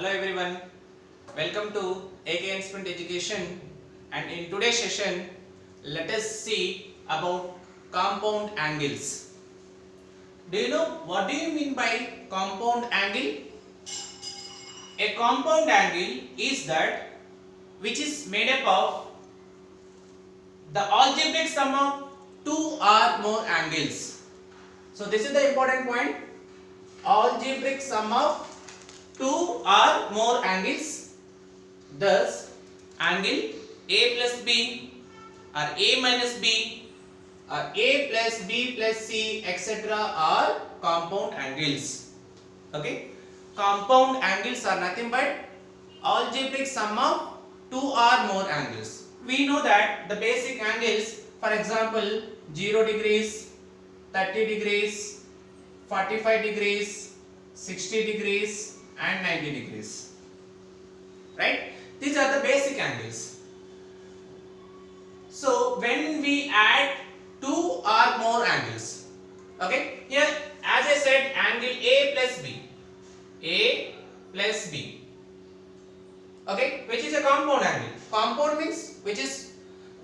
Hello everyone, welcome to AK Instrument Education, and in today's session let us see about compound angles. Do you know what do you mean by compound angle? A compound angle is that which is made up of the algebraic sum of two or more angles. So this is the important point, algebraic sum of two or more angles. Thus angle A plus B or A minus B or A plus B plus C etc. are compound angles. Okay, compound angles are nothing but algebraic sum of two or more angles. We know that the basic angles, for example 0 degrees, 30 degrees, 45 degrees, 60 degrees and 90 degrees, right? These are the basic angles. So when we add two or more angles, okay, here as I said, angle A plus B, A plus B, okay, which is a compound angle. Compound means which is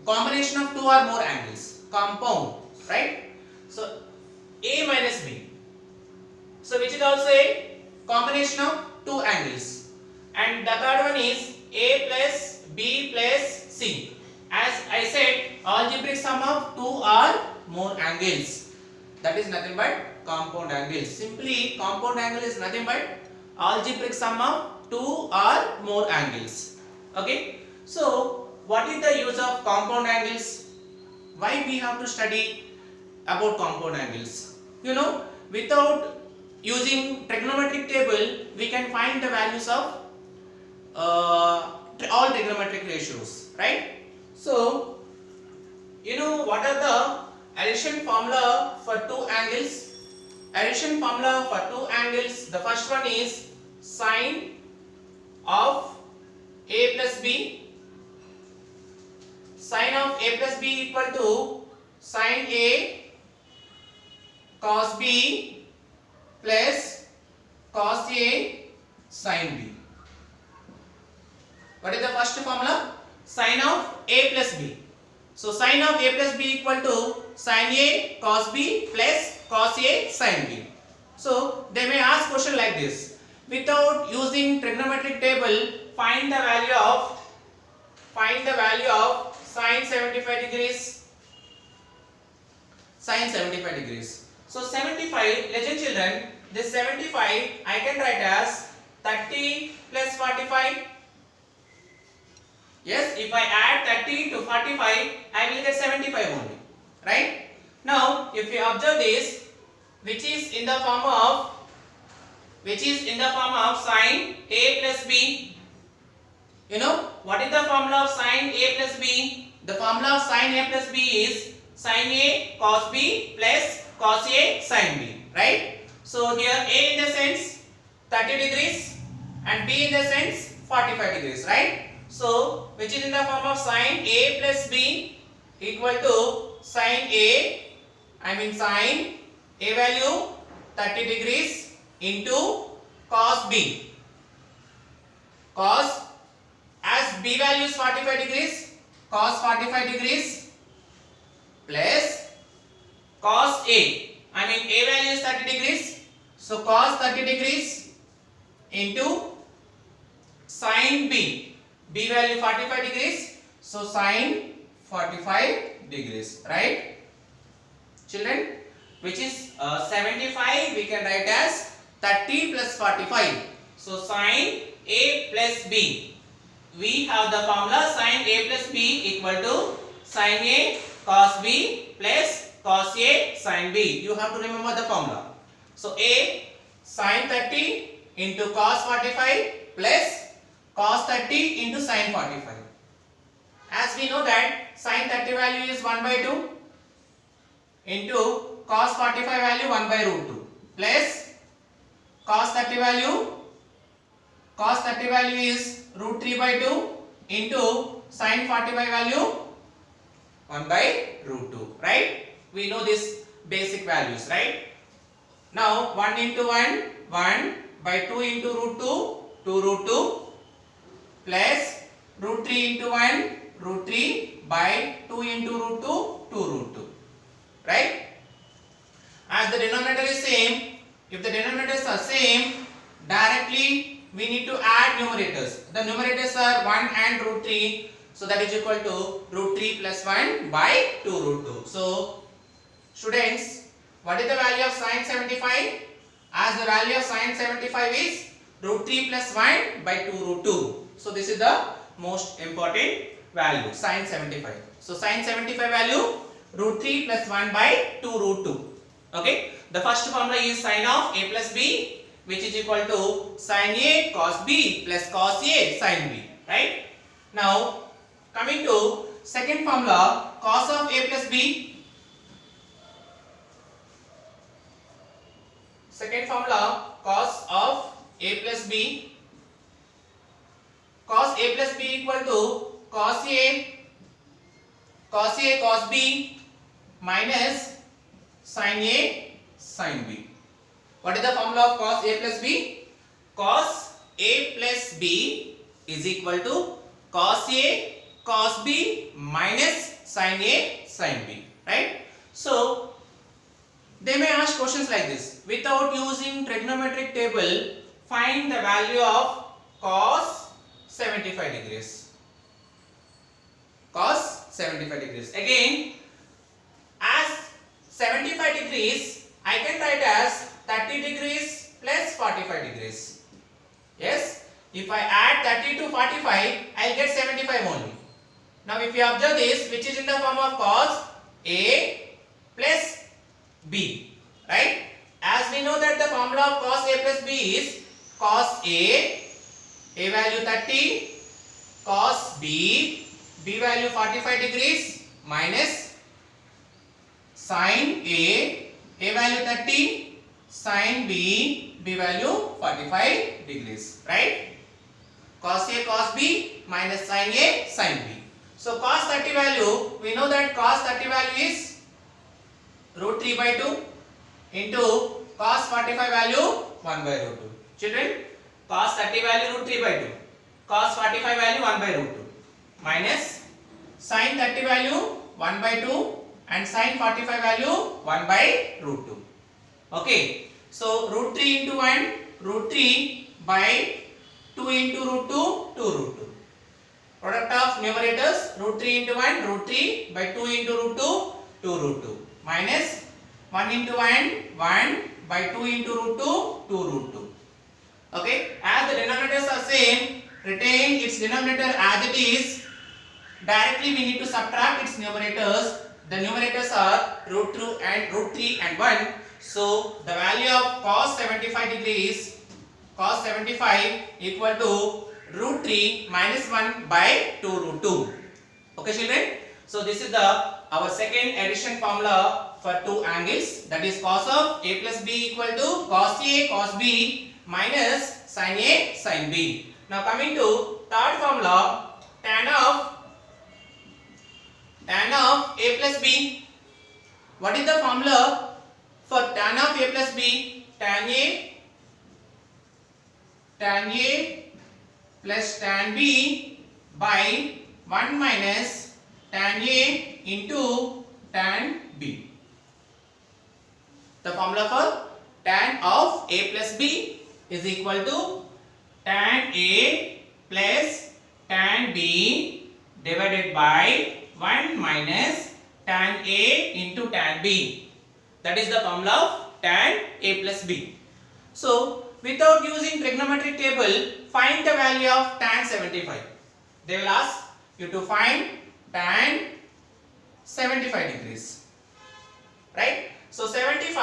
combination of two or more angles, compound, right? So A minus B, so which is also a combination of two angles, and the third one is A plus B plus C. As I said, algebraic sum of two or more angles, that is nothing but compound angles. Simply compound angle is nothing but algebraic sum of two or more angles. Okay, so what is the use of compound angles? Why we have to study about compound angles? You know, without using trigonometric table we can find the values of all trigonometric ratios, right? So you know what are the addition formula for two angles? Addition formula for two angles, the first one is sine of A plus B. Sine of A plus B equal to sine A cos B plus cos A sin B. What is the first formula? Sine of A plus B. So sine of A plus B equal to sin A cos B plus cos A sin B. So they may ask question like this. Without using trigonometric table, find the value of sin 75 degrees. Sin 75 degrees. So 75, listen children, this 75 I can write as 30 plus 45. Yes, if I add 30 to 45, I will get 75 only, right? Now, if you observe this, which is in the form of sin A plus B. You know what is the formula of sin A plus B? The formula of sin A plus B is sin A cos B plus cos A sin B, right? So here A in the sense 30 degrees and B in the sense 45 degrees, right? So which is in the form of sin A plus B equal to sin A, sin A value 30 degrees into cos B. Cos, as B value is 45 degrees, cos 45 degrees plus cos A. A value is 30 degrees, so cos 30 degrees into sin B. B value 45 degrees, so sin 45 degrees, right? Children, which is 75 we can write as 30 plus 45. So sin A plus B. We have the formula sin A plus B equal to sin A cos B plus cos A sin B. You have to remember the formula. So A sin 30 into cos 45 plus cos 30 into sin 45. As we know that sin 30 value is 1 by 2 into cos 45 value 1 by root 2 plus cos 30 value is root 3 by 2 into sin 45 value 1 by root 2, right? We know this basic values, right? Now 1 into 1, 1 by 2 into root 2, 2 root 2 plus root 3 into 1 root 3 by 2 into root 2 2 root 2. Right? As the denominator is same, if the denominators are same, directly we need to add numerators. The numerators are 1 and root 3. So that is equal to root 3 plus 1 by 2 root 2. So students, what is the value of sine 75? As the value of sine 75 is root 3 plus 1 by 2 root 2. So this is the most important value, sine 75. So sine 75 value root 3 plus 1 by 2 root 2. Okay. The first formula is sine of a plus b, which is equal to sine a cos b plus cos a sine b. Right. Now coming to second formula, cos of a plus b. Second formula, cos of a plus b. Cos a plus b equal to cos a cos b minus sin a sin b. What is the formula of cos a plus b? Cos a plus b is equal to cos a cos b minus sin a sin b. Right? So they may ask questions like this. Without using trigonometric table, find the value of cos 75 degrees. Cos 75 degrees. Again, as 75 degrees, I can write as 30 degrees plus 45 degrees. Yes, if I add 30 to 45, I will get 75 only. Now if you observe this, which is in the form of cos A plus B, right? As we know that the formula of cos A plus B is cos A value 30, cos B value 45 degrees minus sin A value 30, sin B value 45 degrees, right? Cos A cos B minus sin A sin B. So cos 30 value, we know that cos 30 value is root 3 by 2 into cos 45 value 1 by root 2. Children, cos 30 value root 3 by 2, cos 45 value 1 by root 2 minus sin 30 value 1 by 2 and sin 45 value 1 by root 2. Okay, so root 3 into 1 root 3 by 2 into root 2 2 root 2. Product of numerators root 3 into 1 root 3 by 2 into root 2 2 root 2 minus 1 into 1 1 by 2 into root 2 2 root 2. Okay, as the denominators are same, retain its denominator as it is. Directly we need to subtract its numerators. The numerators are root 2 and root 3 and 1. So the value of cos 75 degrees, cos 75 equal to root 3 minus 1 by 2 root 2. Okay children, so this is our second addition formula for two angles, that is cos of a plus b equal to cos a cos b minus sin a sin b. Now coming to third formula, tan of a plus b. What is the formula for tan of a plus b? Tan a plus tan b by 1 minus tan a into tan b. The formula for tan of a plus b is equal to tan a plus tan b divided by 1 minus tan a into tan b. That is the formula of tan a plus b. So without using trigonometric table, find the value of tan 75. They will ask you to find tan 75 degrees. Right? So 75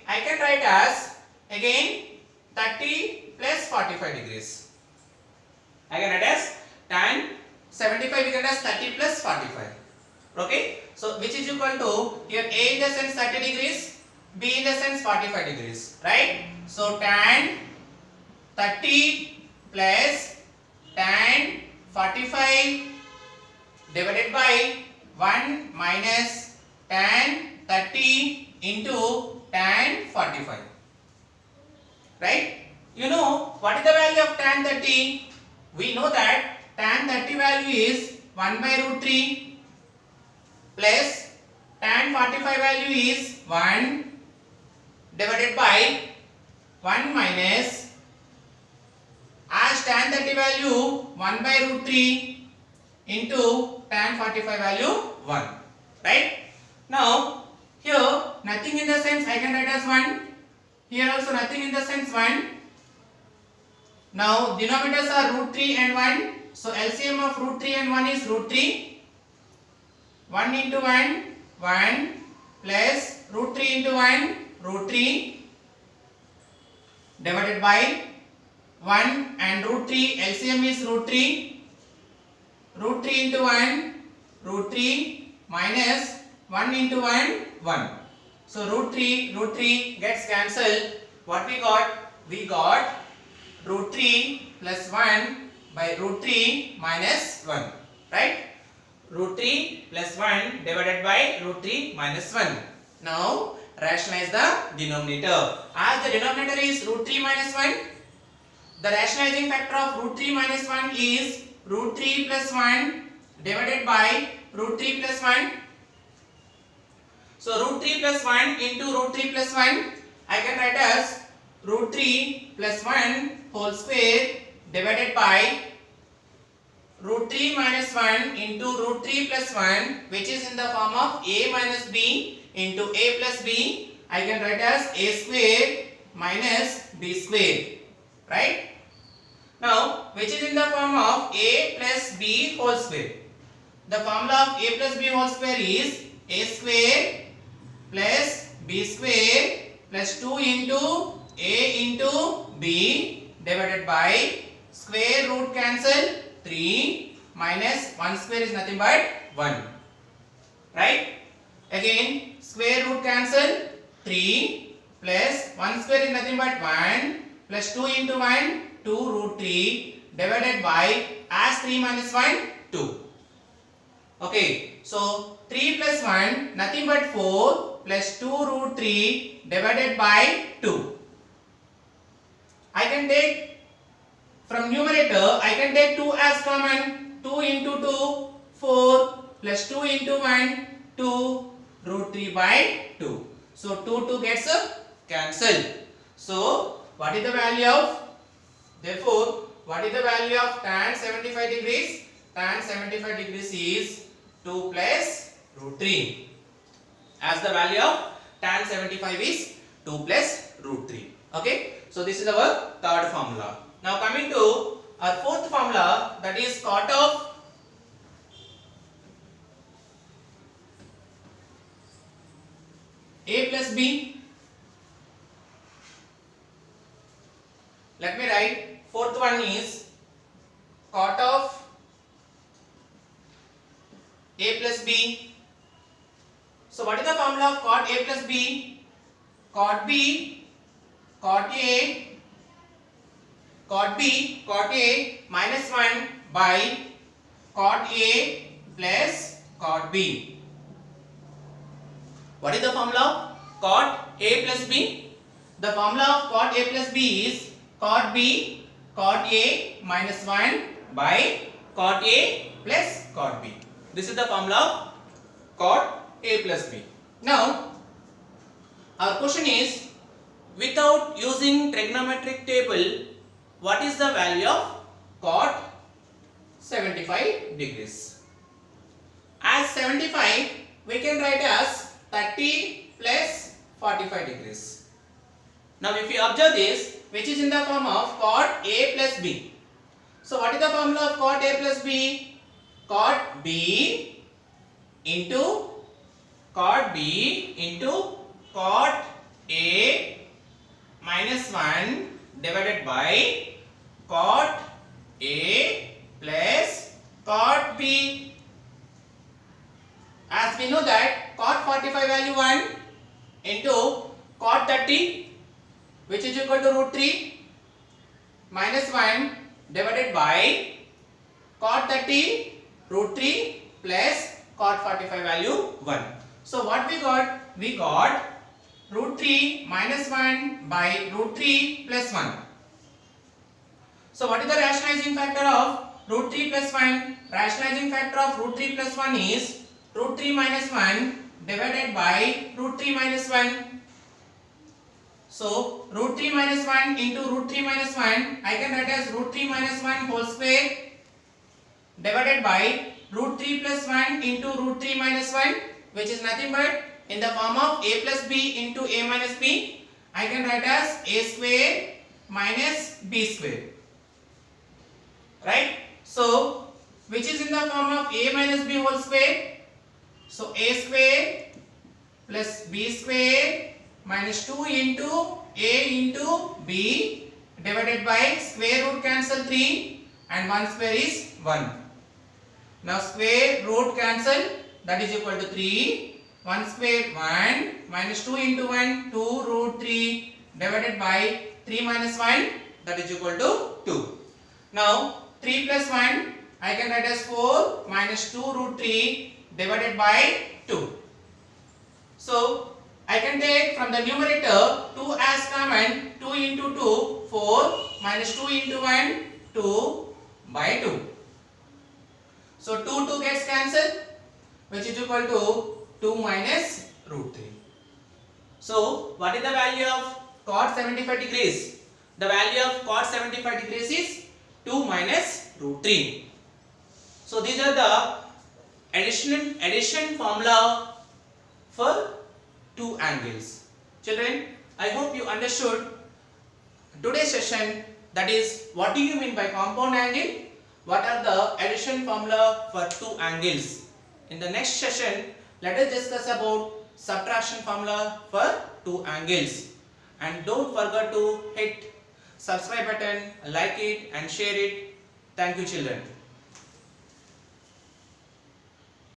I can write as again 30 plus 45 degrees. I can write as tan 75 we can write as 30 plus 45. Okay? So which is equal to here A in the sense 30 degrees, B in the sense 45 degrees. Right? So tan 30 plus tan 45 divided by 1 minus tan 30 into tan 45. Right? You know what is the value of tan 30? We know that tan 30 value is 1 by root 3 plus tan 45 value is 1 divided by 1 minus, as tan 30 value 1 by root 3 into tan 45 value 1, right? Now here nothing in the sense I can write as 1, here also nothing in the sense 1. Now denominators are root 3 and 1, so LCM of root 3 and 1 is root 3. 1 into 1, 1 plus root 3 into 1, root 3 divided by 1 and root 3, LCM is root 3. Root 3 into 1, root 3 minus 1 into 1, 1. So root 3 gets cancelled. What we got? We got root 3 plus 1 by root 3 minus 1, right? Root 3 plus 1 divided by root 3 minus 1. Now rationalize the denominator. As the denominator is root 3 minus 1, the rationalizing factor of root 3 minus 1 is root 3 plus 1 divided by root 3 plus 1. So root 3 plus 1 into root 3 plus 1, I can write as root 3 plus 1 whole square divided by root 3 minus 1 into root 3 plus 1, which is in the form of a minus b into a plus b. I can write as a square minus b square, right? Now which is in the form of a plus b whole square. The formula of a plus b whole square is a square plus b square plus 2 into a into b divided by square root cancel 3 minus 1 square is nothing but 1, right? Again square root cancel 3 plus 1 square is nothing but 1 plus 2 into 1, 2 root 3 divided by, as 3 minus 1, 2. Okay, so 3 plus 1 nothing but 4 plus 2 root 3 divided by 2. I can take from numerator, I can take 2 as common. 2 into 2, 4 plus 2 into 1, 2 root 3 by 2. So 2 gets cancelled. So what is the value of, therefore what is the value of tan 75 degrees? Tan 75 degrees is 2 plus root 3. As the value of tan 75 is 2 plus root 3. Okay. So this is our third formula. Now coming to our fourth formula, that is cot of a plus b. Let me write. Fourth one is cot of a plus b. So what is the formula of cot a plus b? Cot b, cot a, cot b, cot a minus 1 by cot a plus cot b. What is the formula of cot a plus b? The formula of cot a plus b is cot b, cot a minus 1 by cot a plus cot b. This is the formula of cot a plus b. Now our question is, without using trigonometric table, what is the value of cot 75 degrees? As 75 we can write as 30 plus 45 degrees. Now if you observe this, which is in the form of cot a plus b. So what is the formula of cot a plus b? Cot b into cot a minus 1 divided by cot a plus cot b. As we know that cot 45 value 1 into cot 30, which is equal to root 3 minus 1 divided by cot 30 root 3 plus cot 45 value 1. So what we got? We got root 3 minus 1 by root 3 plus 1. So what is the rationalizing factor of root 3 plus 1? Rationalizing factor of root 3 plus 1 is root 3 minus 1 divided by root 3 minus 1. So root 3 minus 1 into root 3 minus 1, I can write as root 3 minus 1 whole square divided by root 3 plus 1 into root 3 minus 1, which is nothing but in the form of a plus b into a minus b. I can write as a square minus b square. Right? So which is in the form of a minus b whole square. So a square plus b square minus 2 into a into b divided by square root cancel 3 and 1 square is 1. Now square root cancel, that is equal to 3, 1 square 1 minus 2 into 1 2 root 3 divided by 3 minus 1, that is equal to 2. Now 3 plus 1 I can write as 4 minus 2 root 3 divided by 2. So I can take from the numerator 2 as common, 2 into 2 4 minus 2 into 1 2 by 2. So 2 gets cancelled, which is equal to 2 minus root 3. So what is the value of cot 75 degrees? The value of cot 75 degrees is 2 minus root 3. So these are the addition formula for two angles. Children, I hope you understood today's session, that is what do you mean by compound angle, what are the addition formula for two angles. In the next session, let us discuss about subtraction formula for two angles. And don't forget to hit subscribe button, like it and share it. Thank you children.